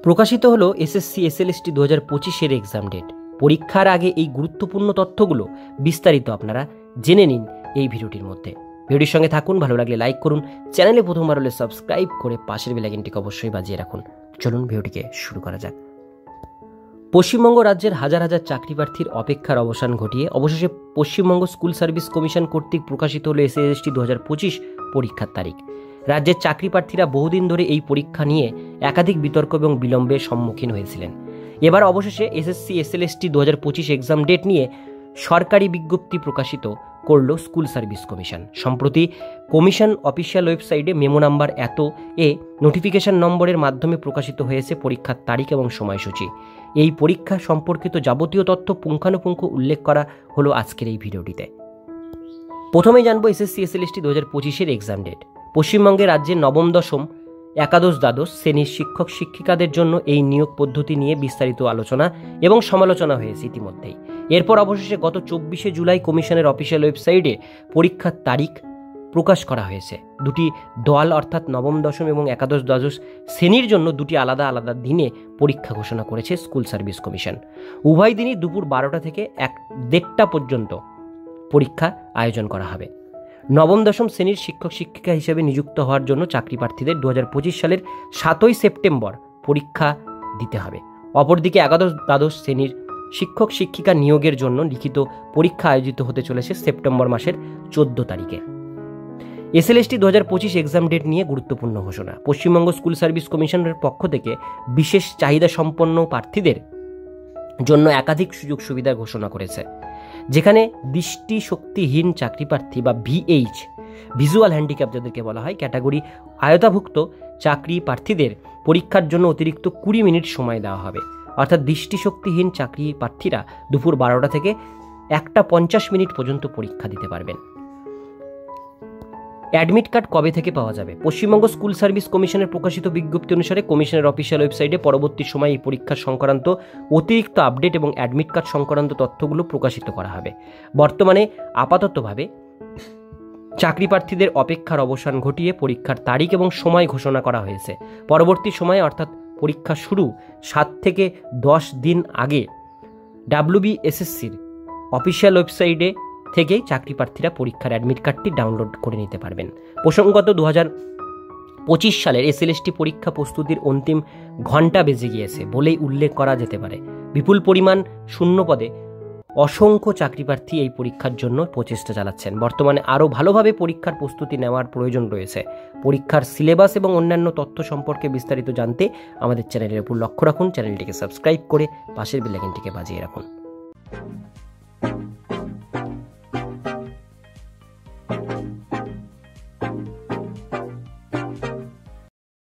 প্রকাশিত হলো SSC SLST 2025-এর exam date. পরীক্ষার আগে এই গুরুত্বপূর্ণ তথ্যগুলো বিস্তারিত আপনারা জেনে নিন এই ভিডিওটির মধ্যে। ভিডিওটির সঙ্গে থাকুন, ভালো লাগলে লাইক করুন, চ্যানেলে প্রথমবার হলে সাবস্ক্রাইব করে পাশের বেল আইকনটিকে অবশ্যই বাজিয়ে রাখুন। চলুন ভিডিওটিকে শুরু করা যাক। পশ্চিমবঙ্গ রাজ্যের হাজার হাজার চাকরি প্রার্থীর অপেক্ষার অবসান ঘটিয়ে অবশেষে পশ্চিমবঙ্গ স্কুল সার্ভিস কমিশন কর্তৃক প্রকাশিত হলো এসএসসি 2025 পরীক্ষার তারিখ। রাজ্যের চাকরি প্রার্থীরা বহুদিন ধরে এই পরীক্ষা নিয়ে একাধিক বিতর্ক এবং বিলম্বের সম্মুখীন হয়েছিলেন। এবার অবশেষে এসএসসি এসএলএসটি 2025 এক্সাম ডেট নিয়ে সরকারি বিজ্ঞপ্তি প্রকাশিত করল স্কুল সার্ভিস কমিশন। সম্প্রতি কমিশন অফিসিয়াল ওয়েবসাইটে মেমো নাম্বার এ নোটিফিকেশন নম্বরের মাধ্যমে প্রকাশিত হয়েছে পরীক্ষার তারিখ এবং সময়সূচি। এই পরীক্ষা সম্পর্কিত যাবতীয় তথ্য পুঙ্খানুপুঙ্খ উল্লেখ করা হলো আজকের এই ভিডিওটিতে। প্রথমেই জানবো এসএসসি এসএলএসটি 2025-এর এক্সাম ডেট। পশ্চিমবঙ্গে রাজ্যের নবম, দশম, একাদশ, দ্বাদশ শ্রেণীর শিক্ষক শিক্ষিকাদের জন্য এই নিয়োগ পদ্ধতি নিয়ে বিস্তারিত আলোচনা এবং সমালোচনা হয়েছে ইতিমধ্যেই। এরপর অবশেষে গত 24শে জুলাই কমিশনের অফিসিয়াল ওয়েবসাইটে পরীক্ষার তারিখ প্রকাশ করা হয়েছে। দুটি দল অর্থাৎ নবম, দশম এবং একাদশ, দ্বাদশ শ্রেণীর জন্য দুটি আলাদা আলাদা দিনে পরীক্ষা ঘোষণা করেছে স্কুল সার্ভিস কমিশন। উভয় দিনই দুপুর 12টা থেকে 1-1:30 পর্যন্ত পরীক্ষা আয়োজন করা হবে। নবম, দশম শ্রেণীর শিক্ষক শিক্ষিকা হিসেবে নিযুক্ত হওয়ার জন্য চাকরি প্রার্থীদের 2025 সালের 7ই সেপ্টেম্বর পরীক্ষা দিতে হবে। অপরদিকে একাদশ, দ্বাদশ শ্রেণীর শিক্ষক শিক্ষিকা নিয়োগের জন্য লিখিত পরীক্ষা আয়োজিত হতে চলেছে সেপ্টেম্বর মাসের 14 তারিখে। এসএলএসটি 2025 এক্সাম ডেট নিয়ে গুরুত্বপূর্ণ ঘোষণা। পশ্চিমবঙ্গ স্কুল সার্ভিস কমিশনের পক্ষ থেকে বিশেষ চাহিদা সম্পন্ন প্রার্থীদের জন্য একাধিক সুযোগ সুবিধা ঘোষণা করেছে, যেখানে দৃষ্টিশক্তিহীন চাকরি প্রার্থী বা ভিএইচ, ভিজুয়াল হ্যান্ডিক্যাপ যাদেরকে বলা হয়, ক্যাটাগরি আয়তাভুক্ত চাকরি প্রার্থীদের পরীক্ষার জন্য অতিরিক্ত 20 মিনিট সময় দেওয়া হবে। অর্থাৎ দৃষ্টিশক্তিহীন চাকরি প্রার্থীরা দুপুর 12টা থেকে 1:50 মিনিট পর্যন্ত পরীক্ষা দিতে পারবেন। অ্যাডমিট কার্ড কবে থেকে পাওয়া যাবে? পশ্চিমবঙ্গ স্কুল সার্ভিস কমিশনের প্রকাশিত বিজ্ঞপ্তি অনুসারে কমিশনের অফিসিয়াল ওয়েবসাইটে পরবর্তী সময়ে এই পরীক্ষা সংক্রান্ত অতিরিক্ত আপডেট এবং অ্যাডমিট কার্ড সংক্রান্ত তথ্যগুলো প্রকাশিত করা হবে। বর্তমানে আপাততভাবে চাকরি প্রার্থীদের অপেক্ষার অবসান ঘটিয়ে পরীক্ষার তারিখ এবং সময় ঘোষণা করা হয়েছে। পরবর্তী সময়ে অর্থাৎ পরীক্ষা শুরু 7 থেকে 10 দিন আগে WBSSCর অফিসিয়াল ওয়েবসাইটে থেকেই চাকরি প্রার্থীরা পরীক্ষার অ্যাডমিট কার্ডটি ডাউনলোড করে নিতে পারবেন। প্রসঙ্গত 2025 সালের এসএলএসটি পরীক্ষা প্রস্তুতির অন্তিম ঘণ্টা বেজে গিয়েছে বলেই উল্লেখ করা যেতে পারে। বিপুল পরিমাণ শূন্য পদে অসংখ্য চাকরি প্রার্থী এই পরীক্ষার জন্য প্রচেষ্টা চালাচ্ছেন। বর্তমানে আরও ভালোভাবে পরীক্ষার প্রস্তুতি নেওয়ার প্রয়োজন রয়েছে। পরীক্ষার সিলেবাস এবং অন্যান্য তথ্য সম্পর্কে বিস্তারিত জানতে আমাদের চ্যানেলের উপর লক্ষ্য রাখুন। চ্যানেলটিকে সাবস্ক্রাইব করে পাশের বেল আইকনটিকে বাজিয়ে রাখুন।